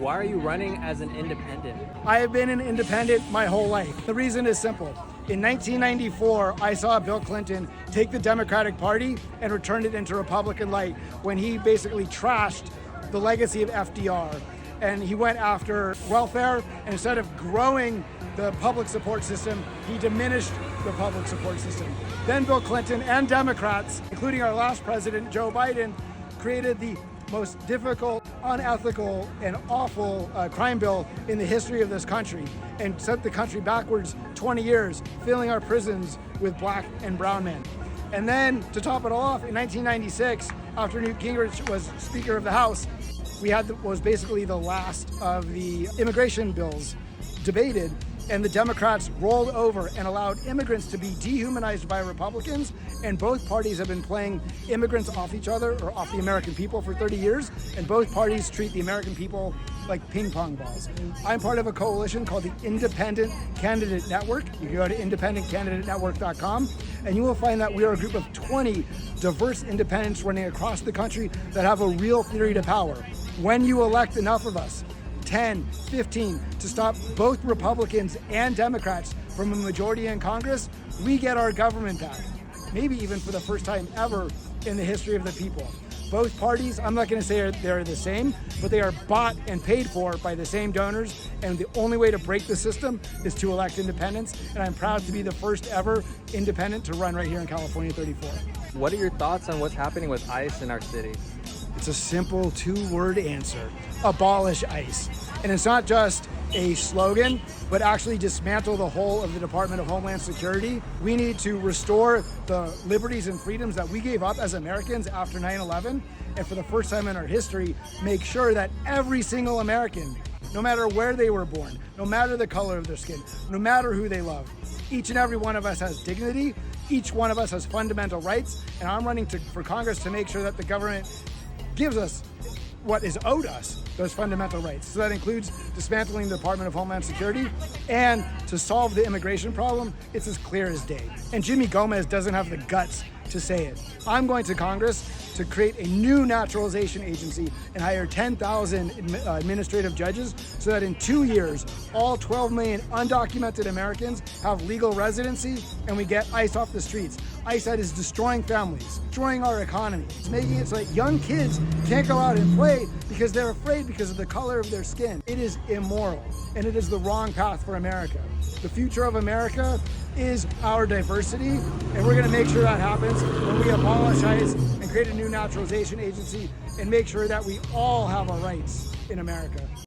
Why are you running as an independent? I have been an independent my whole life. The reason is simple. In 1994, I saw Bill Clinton take the Democratic Party and return it into Republican light when he basically trashed the legacy of FDR. And he went after welfare, and instead of growing the public support system, he diminished the public support system. Then Bill Clinton and Democrats, including our last president, Joe Biden, created the most difficult, unethical, and awful crime bill in the history of this country and sent the country backwards 20 years, filling our prisons with black and brown men. And then, to top it all off, in 1996, after Newt Gingrich was Speaker of the House, was basically the last of the immigration bills debated, and the Democrats rolled over and allowed immigrants to be dehumanized by Republicans, and both parties have been playing immigrants off each other or off the American people for 30 years, and both parties treat the American people like ping pong balls. I'm part of a coalition called the Independent Candidate Network. You can go to independentcandidatenetwork.com, and you will find that we are a group of 20 diverse independents running across the country that have a real theory to power. When you elect enough of us, 10, 15, to stop both Republicans and Democrats from a majority in Congress, we get our government back. Maybe even for the first time ever in the history of the people. Both parties, I'm not going to say they're the same, but they are bought and paid for by the same donors, and the only way to break the system is to elect independents, and I'm proud to be the first ever independent to run right here in California 34. What are your thoughts on what's happening with ICE in our city? It's a simple two-word answer: abolish ICE. And it's not just a slogan, but actually dismantle the whole of the Department of Homeland Security. We need to restore the liberties and freedoms that we gave up as Americans after 9/11, and for the first time in our history, make sure that every single American, no matter where they were born, no matter the color of their skin, no matter who they love, each and every one of us has dignity, each one of us has fundamental rights, and I'm running for Congress to make sure that the government gives us what is owed us, those fundamental rights. So that includes dismantling the Department of Homeland Security, and to solve the immigration problem, it's as clear as day. And Jimmy Gomez doesn't have the guts to say it. I'm going to Congress to create a new naturalization agency and hire 10,000 administrative judges so that in 2 years, all 12 million undocumented Americans have legal residency and we get ICE off the streets. ICE that is destroying families, destroying our economy. It's making it so that young kids can't go out and play because they're afraid because of the color of their skin. It is immoral, and it is the wrong path for America. The future of America is our diversity, and we're going to make sure that happens when we abolish ICE and create a new naturalization agency and make sure that we all have our rights in America.